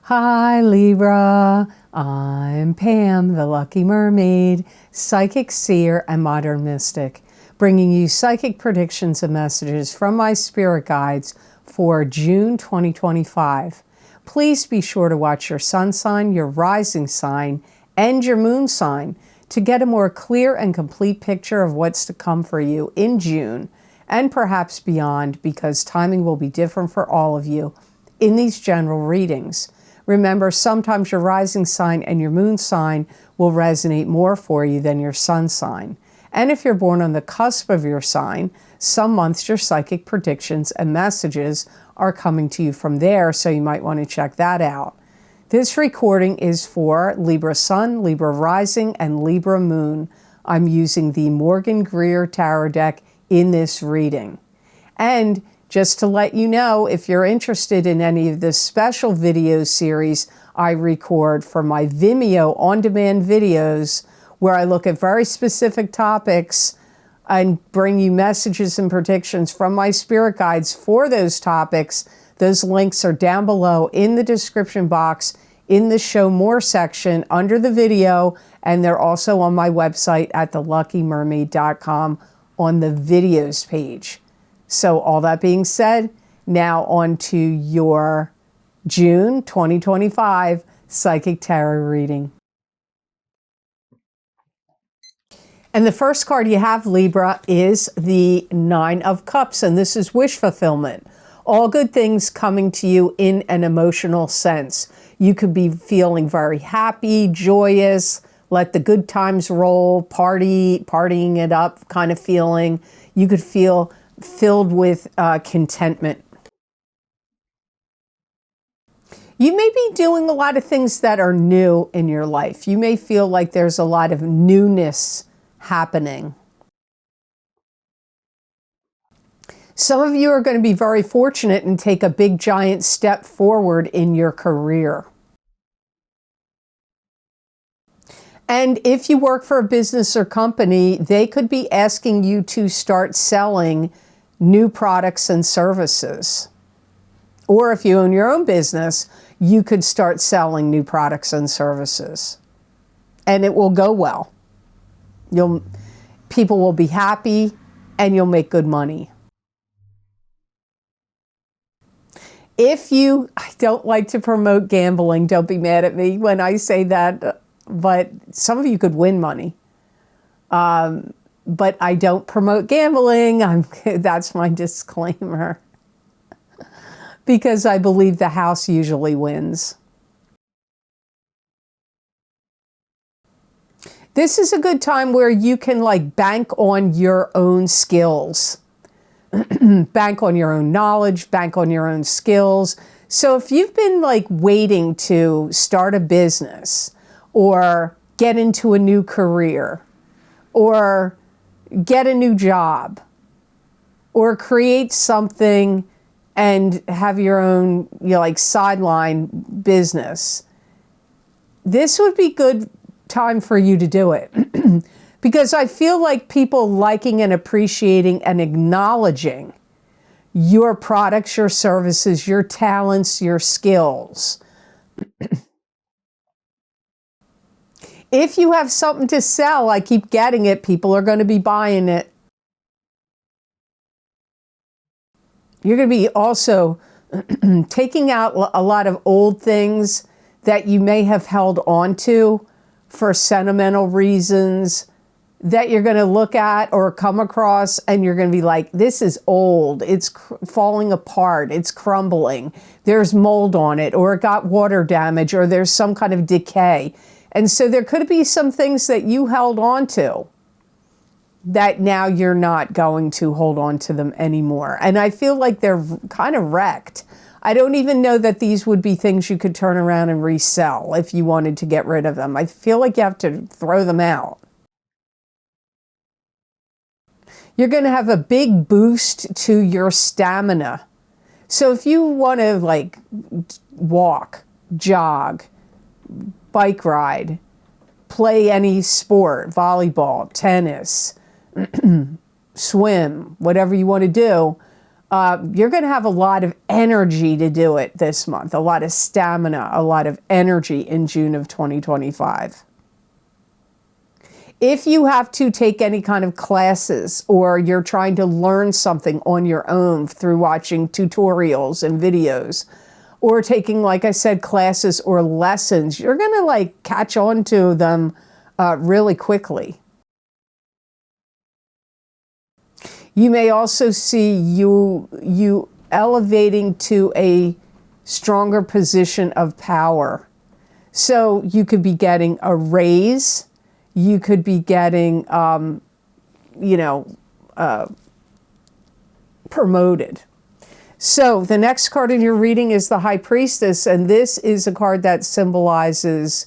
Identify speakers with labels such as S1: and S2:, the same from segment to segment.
S1: Hi Libra, I'm Pam, the Lucky Mermaid, psychic seer and modern mystic, bringing you psychic predictions and messages from my spirit guides for June 2025. Please be sure to watch your sun sign, your rising sign, and your moon sign to get a more clear and complete picture of what's to come for you in June and perhaps beyond, because timing will be different for all of you in these general readings. Remember, sometimes your rising sign and your moon sign will resonate more for you than your sun sign. And if you're born on the cusp of your sign, some months your psychic predictions and messages are coming to you from there, so you might want to check that out. This recording is for Libra Sun, Libra Rising, and Libra Moon. I'm using the Morgan Greer Tarot deck in this reading. And just to let you know, if you're interested in any of the special video series I record for my Vimeo on-demand videos, where I look at very specific topics and bring you messages and predictions from my spirit guides for those topics, those links are down below in the description box in the Show More section under the video, and they're also on my website at theluckymermaid.com on the videos page. So all that being said, now on to your June 2025 Psychic Tarot reading. And the first card you have, Libra, is the Nine of Cups, and this is wish fulfillment. All good things coming to you in an emotional sense. You could be feeling very happy, joyous, let the good times roll, partying it up kind of feeling. You could feel filled with contentment. You may be doing a lot of things that are new in your life. You may feel like there's a lot of newness happening. Some of you are going to be very fortunate and take a big giant step forward in your career. And if you work for a business or company, they could be asking you to start selling new products and services. Or if you own your own business, you could start selling new products and services. And it will go well. People will be happy and you'll make good money. If you don't like to promote gambling, don't be mad at me when I say that, but some of you could win money. But I don't promote gambling. That's my disclaimer. Because I believe the house usually wins. This is a good time where you can bank on your own skills. Bank on your own knowledge, bank on your own skills. So if you've been waiting to start a business or get into a new career or get a new job or create something and have your own sideline business, this would be good time for you to do it. Because I feel like people liking and appreciating and acknowledging your products, your services, your talents, your skills. If you have something to sell, I keep getting it, people are going to be buying it. You're going to be also taking out a lot of old things that you may have held on to for sentimental reasons, that you're going to look at or come across and you're going to be like, this is old, it's falling apart, it's crumbling, there's mold on it, or it got water damage, or there's some kind of decay. And so there could be some things that you held on to that now you're not going to hold on to them anymore. And I feel like they're kind of wrecked. I don't even know that these would be things you could turn around and resell if you wanted to get rid of them. I feel like you have to throw them out. You're going to have a big boost to your stamina. So if you want to walk, jog, bike ride, play any sport, volleyball, tennis, swim, whatever you want to do, You're going to have a lot of energy to do it this month, a lot of stamina, a lot of energy in June of 2025. If you have to take any kind of classes or you're trying to learn something on your own through watching tutorials and videos, or taking, like I said, classes or lessons, you're going to like catch on to them really quickly. You may also see you elevating to a stronger position of power. So you could be getting a raise. You could be getting, promoted. So the next card in your reading is the High Priestess, and this is a card that symbolizes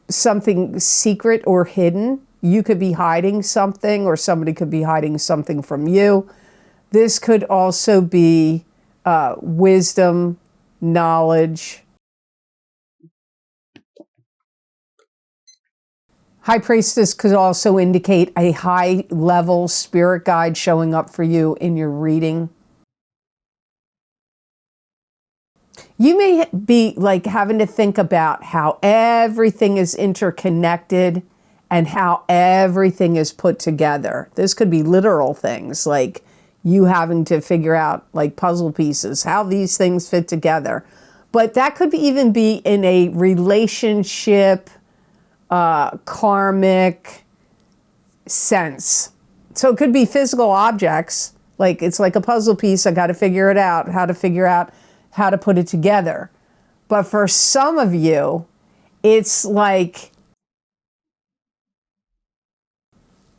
S1: something secret or hidden. You could be hiding something, or somebody could be hiding something from you. This could also be wisdom, knowledge. High Priestess could also indicate a high-level spirit guide showing up for you in your reading. You may be like having to think about how everything is interconnected and how everything is put together. This could be literal things like you having to figure out like puzzle pieces, how these things fit together. But that could even be in a relationship, karmic sense. So it could be physical objects, like it's like a puzzle piece. I got to figure it out, how to figure out how to put it together. But for some of you, it's like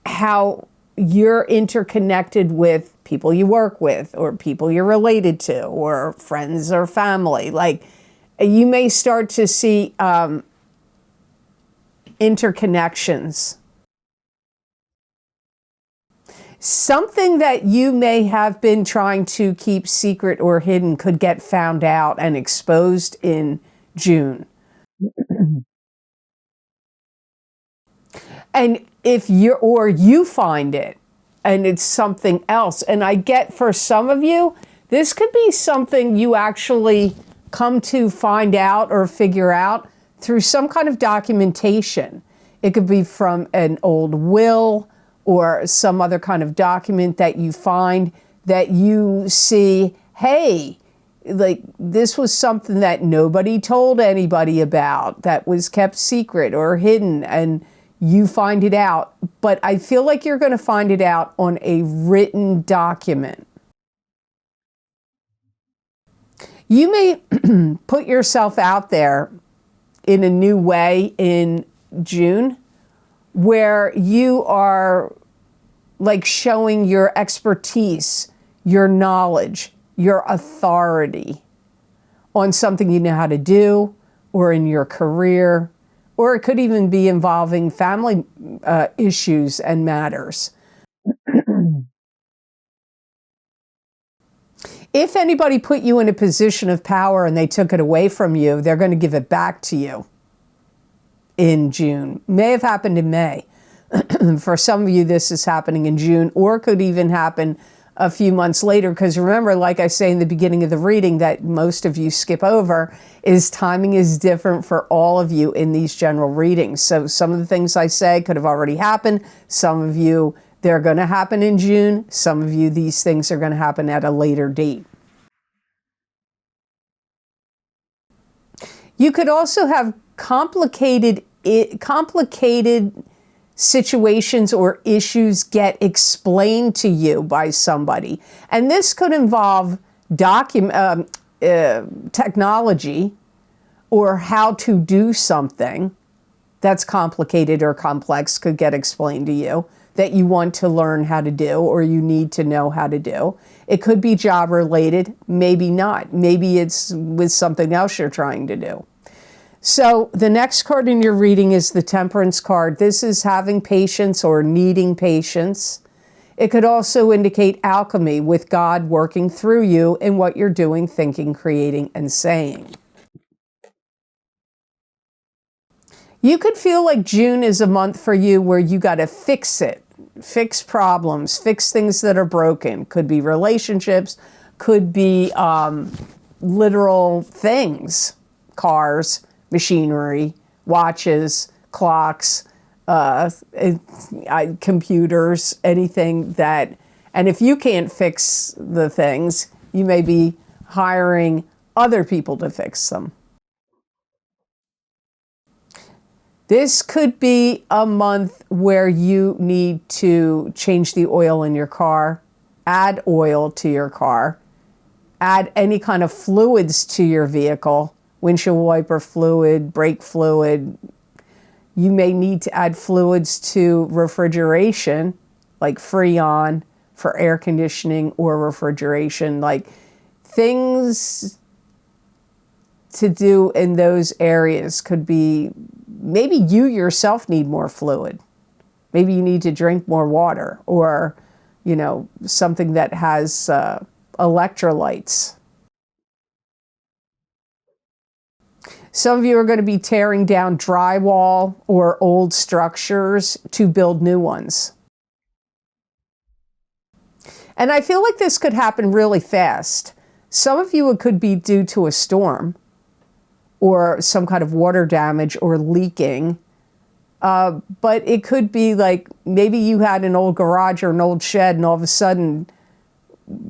S1: how you're interconnected with people you work with, or people you're related to, or friends or family. Like you may start to see interconnections. Something that you may have been trying to keep secret or hidden could get found out and exposed in June. And if you find it and it's something else. And I get for some of you, this could be something you actually come to find out or figure out through some kind of documentation. It could be from an old will or some other kind of document that you find that you see, hey, like this was something that nobody told anybody about, that was kept secret or hidden, and you find it out. But I feel like you're going to find it out on a written document. You may put yourself out there in a new way in June, where you are like showing your expertise, your knowledge, your authority on something you know how to do, or in your career, or it could even be involving family issues and matters. If anybody put you in a position of power and they took it away from you, they're going to give it back to you in June. May have happened in May. For some of you, this is happening in June, or could even happen a few months later. Because remember, like I say in the beginning of the reading that most of you skip over, is timing is different for all of you in these general readings. So some of the things I say could have already happened. Some of you, they're going to happen in June. Some of you, these things are going to happen at a later date. You could also have complicated situations or issues get explained to you by somebody. And this could involve technology, or how to do something that's complicated or complex could get explained to you that you want to learn how to do, or you need to know how to do. It could be job related, maybe not. Maybe it's with something else you're trying to do. So the next card in your reading is the Temperance card. This is having patience or needing patience. It could also indicate alchemy, with God working through you in what you're doing, thinking, creating, and saying. You could feel like June is a month for you where you got to fix it. fix problems, fix things that are broken. Could be relationships, could be literal things, cars, machinery, watches, clocks, computers, anything that, and if you can't fix the things, you may be hiring other people to fix them. This could be a month where you need to change the oil in your car, add oil to your car, add any kind of fluids to your vehicle, windshield wiper fluid, brake fluid. You may need to add fluids to refrigeration, like Freon for air conditioning or refrigeration, like things to do in those areas. Could be maybe you yourself need more fluid. Maybe you need to drink more water, or, you know, something that has electrolytes. Some of you are going to be tearing down drywall or old structures to build new ones. And I feel like this could happen really fast. Some of you, it could be due to a storm or some kind of water damage or leaking. But it could be like maybe you had an old garage or an old shed, and all of a sudden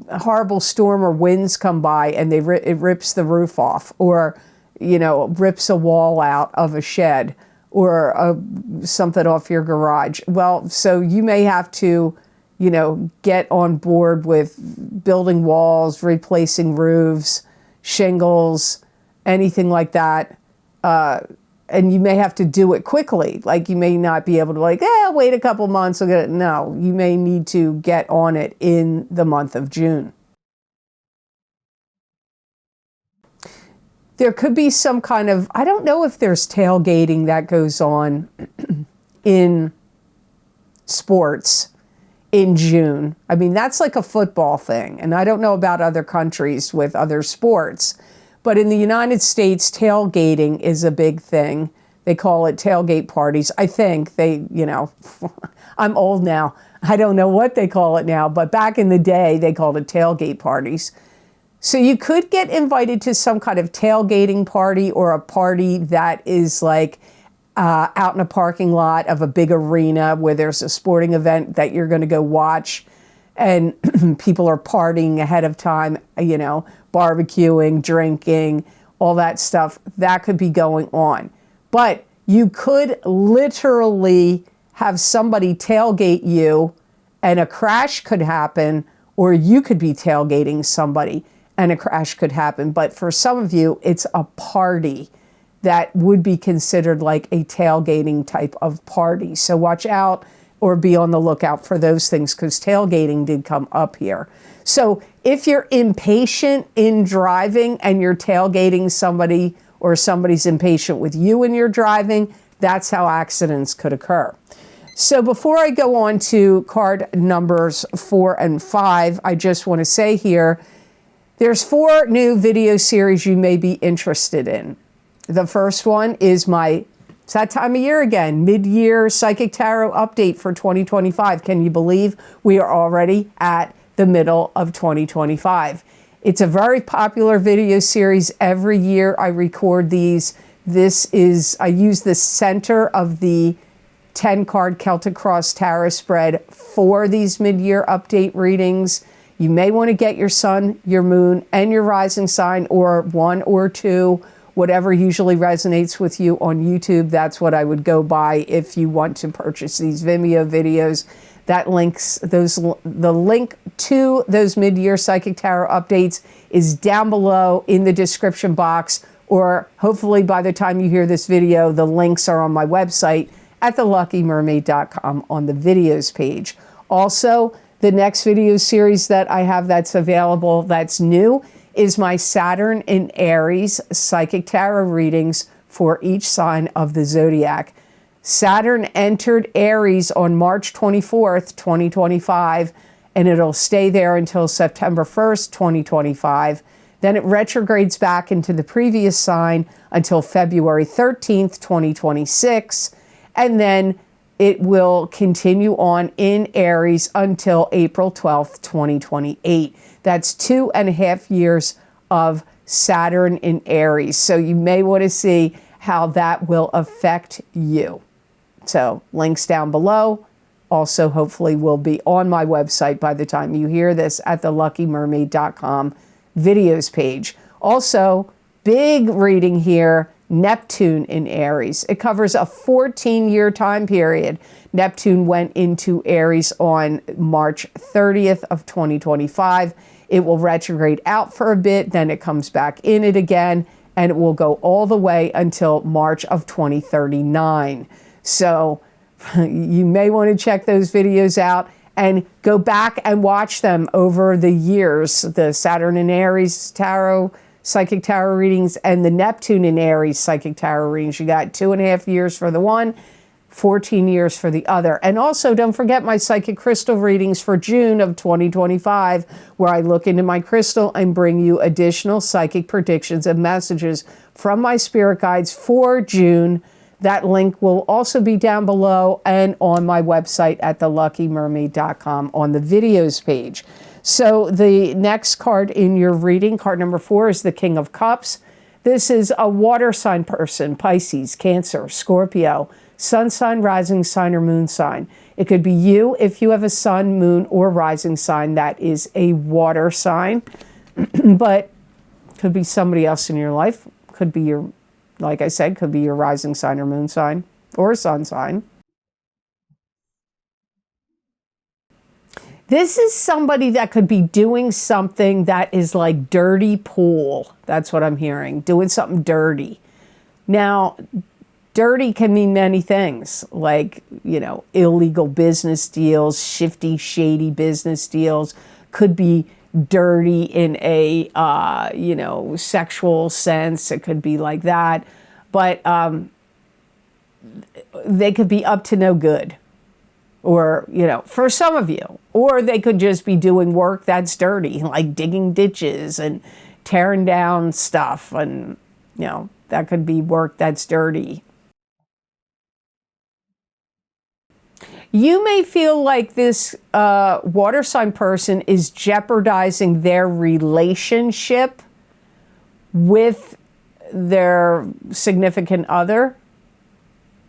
S1: a horrible storm or winds come by and it rips the roof off, or, you know, rips a wall out of a shed, or something off your garage. Well, so you may have to, you know, get on board with building walls, replacing roofs, shingles, anything like that. And you may have to do it quickly. Like, you may not be able to, like, wait a couple months. No, you may need to get on it in the month of June. There could be some kind of, I don't know if there's tailgating that goes on in sports in June. I mean, that's like a football thing. And I don't know about other countries with other sports. But in the United States, tailgating is a big thing. They call it tailgate parties. I think they, you know, I'm old now. I don't know what they call it now, but back in the day, they called it tailgate parties. So you could get invited to some kind of tailgating party, or a party that is like out in a parking lot of a big arena where there's a sporting event that you're going to go watch, and people are partying ahead of time, you know, barbecuing, drinking, all that stuff. That could be going on. But you could literally have somebody tailgate you and a crash could happen, or you could be tailgating somebody and a crash could happen. But for some of you, it's a party that would be considered like a tailgating type of party. So watch out, or be on the lookout for those things, because tailgating did come up here. So if you're impatient in driving and you're tailgating somebody, or somebody's impatient with you when you're driving, that's how accidents could occur. So before I go on to card numbers 4 and 5, I just want to say here, there's 4 new video series you may be interested in. The first one is it's that time of year again, mid-year Psychic Tarot update for 2025. Can you believe we are already at the middle of 2025? It's a very popular video series. Every year I record these. I use the center of the 10-card Celtic Cross Tarot spread for these mid-year update readings. You may want to get your sun, your moon, and your rising sign, or 1 or 2, whatever usually resonates with you on YouTube. That's what I would go by if you want to purchase these Vimeo videos. The link to those mid-year Psychic Tarot updates is down below in the description box, or hopefully by the time you hear this video, the links are on my website at theluckymermaid.com on the videos page. Also, the next video series that I have that's available, that's new, is my Saturn in Aries Psychic Tarot readings for each sign of the zodiac. Saturn entered Aries on March 24th, 2025, and it'll stay there until September 1st, 2025. Then it retrogrades back into the previous sign until February 13th, 2026. And then it will continue on in Aries until April 12th, 2028. That's 2.5 years of Saturn in Aries. So you may want to see how that will affect you. So links down below. Also, hopefully will be on my website by the time you hear this at the luckymermaid.com videos page. Also, big reading here, Neptune in Aries. It covers a 14-year time period. Neptune went into Aries on March 30th of 2025. It will retrograde out for a bit, then it comes back in it again, and it will go all the way until March of 2039. So you may want to check those videos out and go back and watch them over the years. The Saturn in Aries tarot, psychic tarot readings, and the Neptune in Aries psychic tarot readings. You got 2.5 years for the one, 14 years for the other. And also don't forget my psychic crystal readings for June of 2025, where I look into my crystal and bring you additional psychic predictions and messages from my spirit guides for June. That link will also be down below and on my website at theluckymermaid.com on the videos page. So the next card in your reading, card number 4, is the King of Cups. This is a water sign person, Pisces, Cancer, Scorpio, sun sign, rising sign, or moon sign. It could be you if you have a sun, moon, or rising sign that is a water sign, but could be somebody else in your life. Could be your, like I said, could be your rising sign or moon sign or sun sign. This is somebody that could be doing something that is like dirty pool. That's what I'm hearing, doing something dirty. Now, dirty can mean many things, like, you know, illegal business deals, shifty, shady business deals. Could be dirty in a, you know, sexual sense. It could be like that. But they could be up to no good. Or, you know, for some of you. Or they could just be doing work that's dirty, like digging ditches and tearing down stuff. And, you know, that could be work that's dirty. You may feel like this water sign person is jeopardizing their relationship with their significant other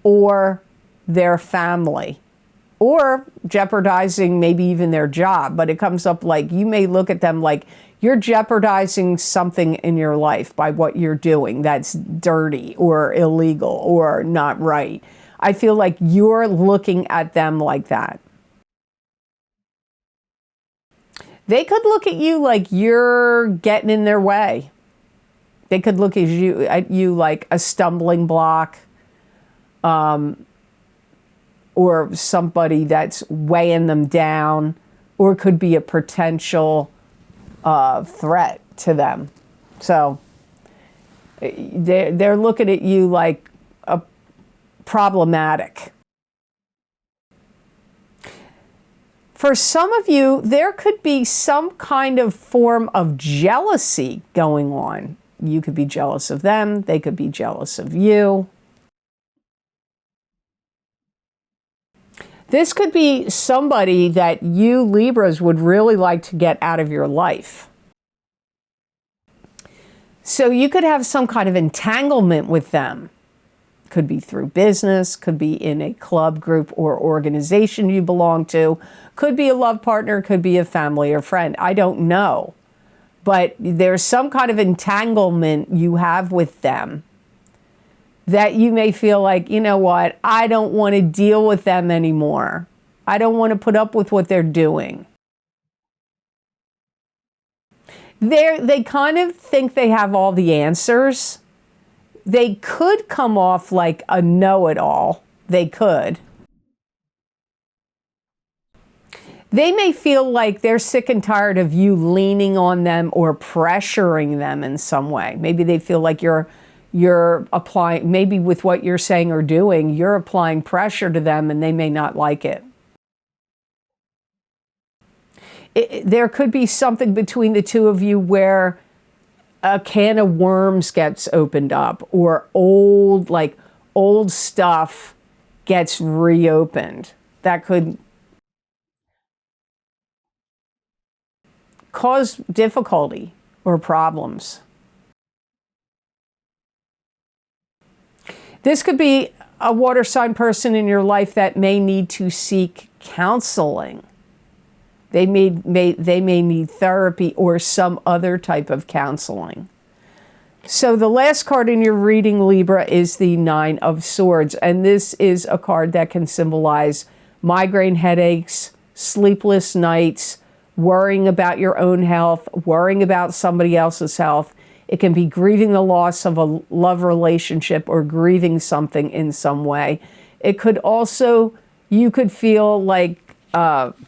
S1: or their family, or jeopardizing maybe even their job. But it comes up like you may look at them like you're jeopardizing something in your life by what you're doing that's dirty or illegal or not right. I feel like you're looking at them like that. They could look at you like you're getting in their way. They could look at you like a stumbling block, or somebody that's weighing them down, or could be a potential threat to them. So they're looking at you like a problematic. For some of you, there could be some kind of form of jealousy going on. You could be jealous of them. They could be jealous of you. This could be somebody that you Libras would really like to get out of your life. So you could have some kind of entanglement with them. Could be through business, could be in a club, group, or organization you belong to. Could be a love partner, could be a family or friend. I don't know. But there's some kind of entanglement you have with them that you may feel like, you know what, I don't want to deal with them anymore. I don't want to put up with what they're doing. They kind of think they have all the answers. They could come off like a know-it-all. They could. They may feel like they're sick and tired of you leaning on them or pressuring them in some way. Maybe they feel like you're applying, maybe with what you're saying or doing, you're applying pressure to them and they may not like it. There could be something between the two of you where a can of worms gets opened up, or old stuff gets reopened. That could cause difficulty or problems. This could be a water sign person in your life that may need to seek counseling. They may need therapy or some other type of counseling. So the last card in your reading, Libra, is the Nine of Swords. And this is a card that can symbolize migraine headaches, sleepless nights, worrying about your own health, worrying about somebody else's health. It can be grieving the loss of a love relationship or grieving something in some way. It could also, you could feel like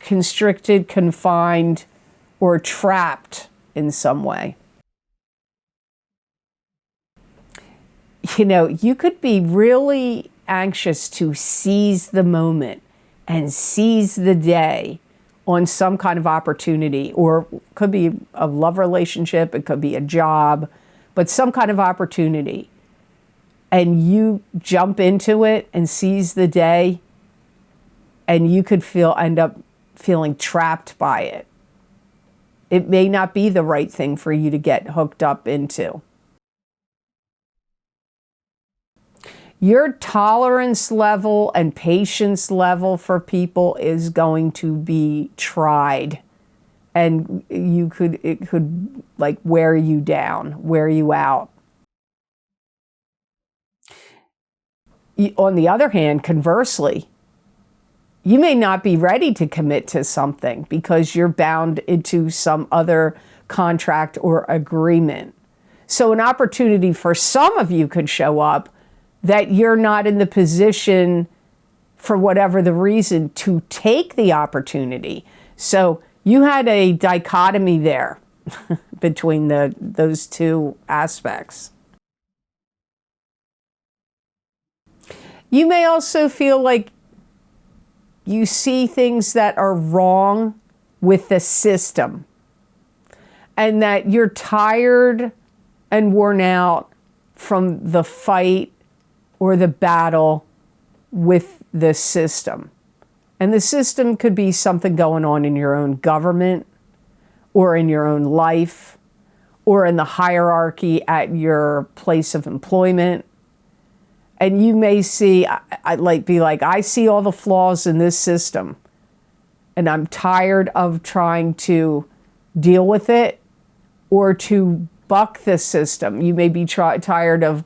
S1: constricted, confined, or trapped in some way. You know, you could be really anxious to seize the moment and seize the day on some kind of opportunity, or could be a love relationship, it could be a job, but some kind of opportunity. And you jump into it and seize the day, and you could end up feeling trapped by it. It may not be the right thing for you to get hooked up into. Your tolerance level and patience level for people is going to be tried. And it could like wear you down, wear you out. On the other hand, conversely, you may not be ready to commit to something because you're bound into some other contract or agreement. So an opportunity for some of you could show up that you're not in the position, for whatever the reason, to take the opportunity. So you had a dichotomy there between those two aspects. You may also feel like you see things that are wrong with the system, and that you're tired and worn out from the fight or the battle with the system. And the system could be something going on in your own government, or in your own life, or in the hierarchy at your place of employment. And you may see, I see all the flaws in this system, and I'm tired of trying to deal with it or to buck the system. You may be tired of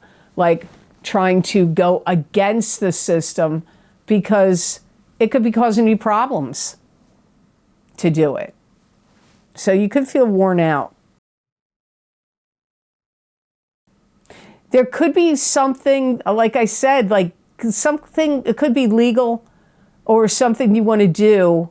S1: trying to go against the system because it could be causing you problems to do it. So you could feel worn out. There could be something, like I said, it could be legal or something you want to do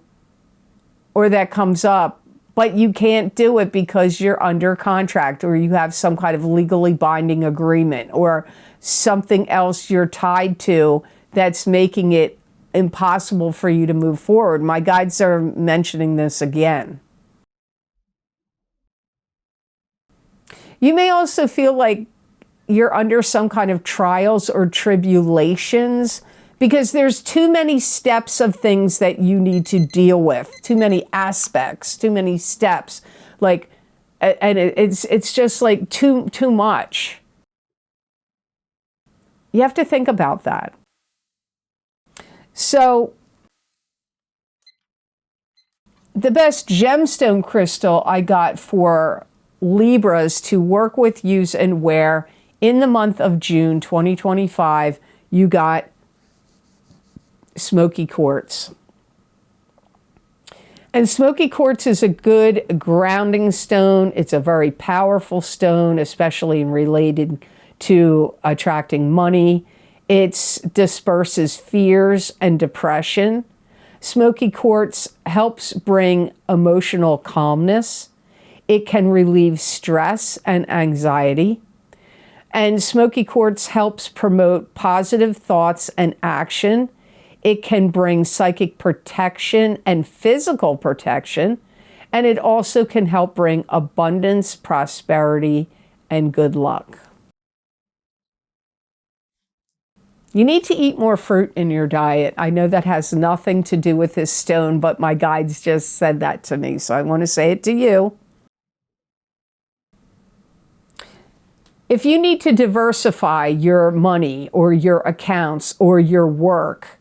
S1: or that comes up, but you can't do it because you're under contract or you have some kind of legally binding agreement or something else you're tied to that's making it impossible for you to move forward. My guides are mentioning this again. You may also feel like you're under some kind of trials or tribulations because there's too many steps of things that you need to deal with, too many aspects, too many steps, and it's just like too much. You have to think about that. So the best gemstone crystal I got for Libras to work with, use, and wear in the month of June 2025, you got smoky quartz. And smoky quartz is a good grounding stone. It's a very powerful stone, especially related to attracting money. It disperses fears and depression. Smoky quartz helps bring emotional calmness. It can relieve stress and anxiety. And smoky quartz helps promote positive thoughts and action. It can bring psychic protection and physical protection. And it also can help bring abundance, prosperity, and good luck. You need to eat more fruit in your diet. I know that has nothing to do with this stone, but my guides just said that to me, so I want to say it to you. If you need to diversify your money or your accounts or your work,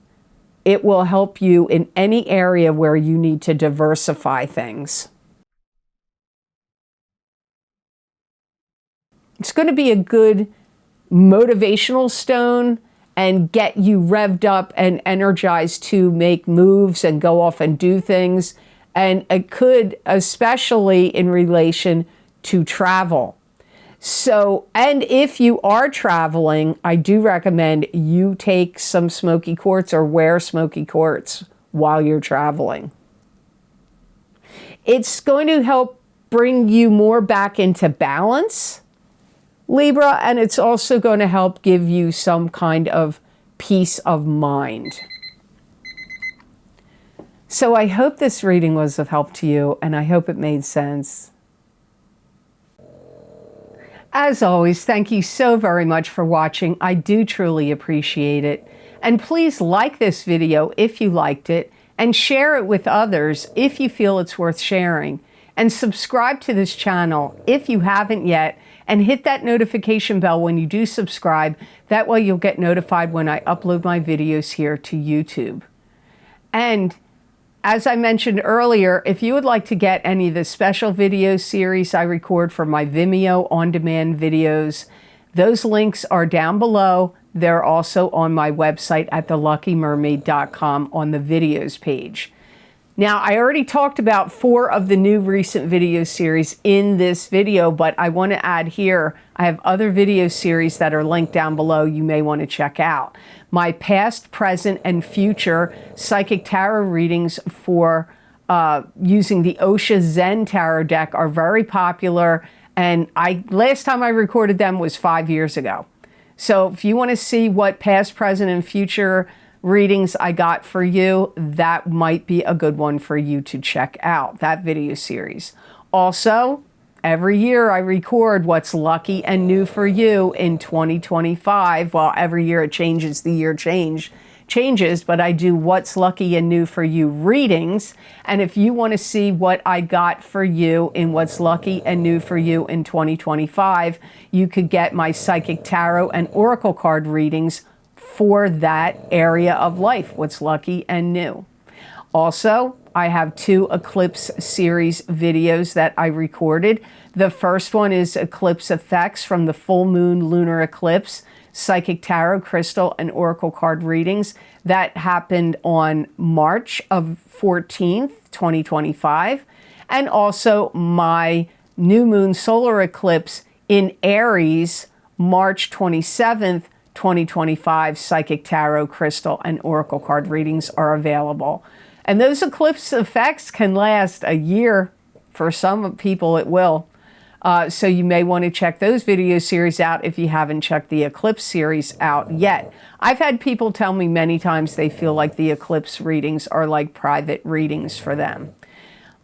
S1: it will help you in any area where you need to diversify things. It's going to be a good motivational stone and get you revved up and energized to make moves and go off and do things. And it could, especially in relation to travel. So, and if you are traveling, I do recommend you take some smoky quartz or wear smoky quartz while you're traveling. It's going to help bring you more back into balance, Libra, and it's also going to help give you some kind of peace of mind. So I hope this reading was of help to you, and I hope it made sense. As always, thank you so very much for watching. I do truly appreciate it. And please like this video if you liked it, and share it with others if you feel it's worth sharing. And subscribe to this channel if you haven't yet, and hit that notification bell when you do subscribe. That way you'll get notified when I upload my videos here to YouTube. And as I mentioned earlier, if you would like to get any of the special video series I record for my Vimeo on-demand videos, those links are down below. They're also on my website at theluckymermaid.com on the videos page. Now, I already talked about 4 of the new recent video series in this video, but I want to add here, I have other video series that are linked down below you may want to check out. My past, present, and future psychic tarot readings for using the Osha Zen Tarot deck are very popular, and last time I recorded them was 5 years ago. So if you want to see what past, present, and future readings I got for you, that might be a good one for you to check out, that video series. Also, every year I record what's lucky and new for you in 2025. Well, every year it changes, the year changes, but I do what's lucky and new for you readings. And if you want to see what I got for you in what's lucky and new for you in 2025, you could get my psychic tarot and oracle card readings for that area of life, what's lucky and new. Also, I have 2 eclipse series videos that I recorded. The first one is Eclipse Effects from the full moon lunar eclipse, psychic tarot, crystal, and oracle card readings. That happened on March of 14th, 2025. And also my new moon solar eclipse in Aries, March 27th, 2025 psychic tarot, crystal, and oracle card readings are available. And those eclipse effects can last a year. For some people it will. So you may want to check those video series out if you haven't checked the eclipse series out yet. I've had people tell me many times they feel like the eclipse readings are like private readings for them.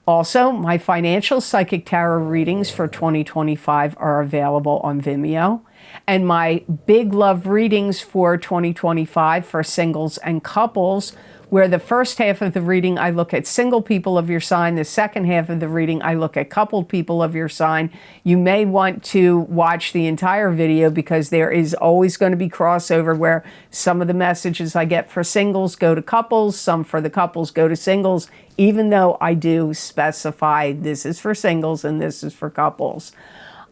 S1: Also, my financial psychic tarot readings for 2025 are available on Vimeo. And my big love readings for 2025 for singles and couples, where the first half of the reading I look at single people of your sign, the second half of the reading I look at coupled people of your sign. You may want to watch the entire video because there is always going to be crossover where some of the messages I get for singles go to couples, some for the couples go to singles, even though I do specify this is for singles and this is for couples.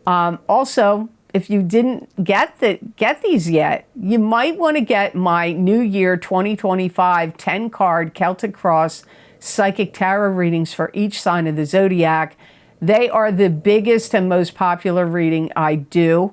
S1: Also, if you didn't get these yet, you might want to get my New Year 2025 10-card Celtic Cross psychic tarot readings for each sign of the zodiac. They are the biggest and most popular reading I do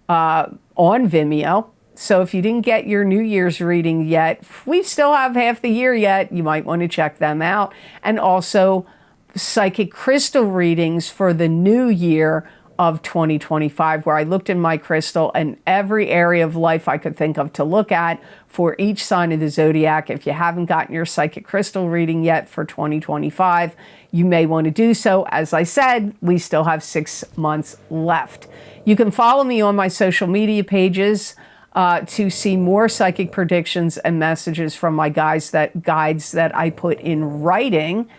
S1: on Vimeo. So if you didn't get your New Year's reading yet, we still have half the year yet. You might want to check them out. And also psychic crystal readings for the new year of 2025, where I looked in my crystal and every area of life I could think of to look at for each sign of the zodiac. If you haven't gotten your psychic crystal reading yet for 2025, you may want to do so. As I said, we still have 6 months left. You can follow me on my social media pages. to see more psychic predictions and messages from my guides that I put in writing,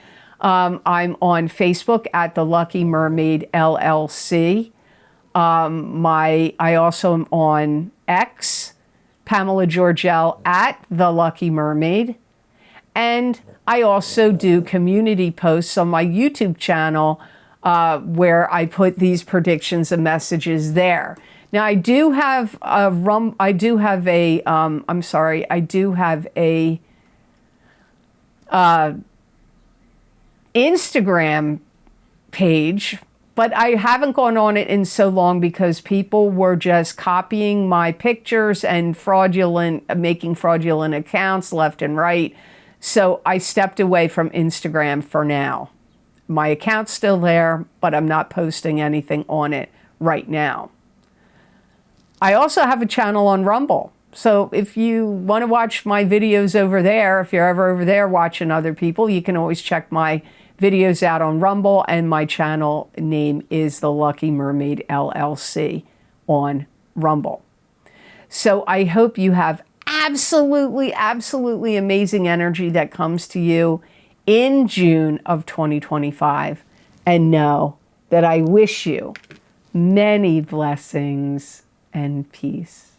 S1: I'm on Facebook at the Lucky Mermaid LLC. I also am on X, Pamela Georgel at the Lucky Mermaid. And I also do community posts on my YouTube channel where I put these predictions and messages there. Now I do have a Instagram page, but I haven't gone on it in so long because people were just copying my pictures and making fraudulent accounts left and right. So I stepped away from Instagram for now. My account's still there, but I'm not posting anything on it right now. I also have a channel on Rumble. So if you want to watch my videos over there, if you're ever over there watching other people, you can always check my videos out on Rumble, and my channel name is the Lucky Mermaid LLC on Rumble. So I hope you have absolutely, absolutely amazing energy that comes to you in June of 2025. And know that I wish you many blessings and peace.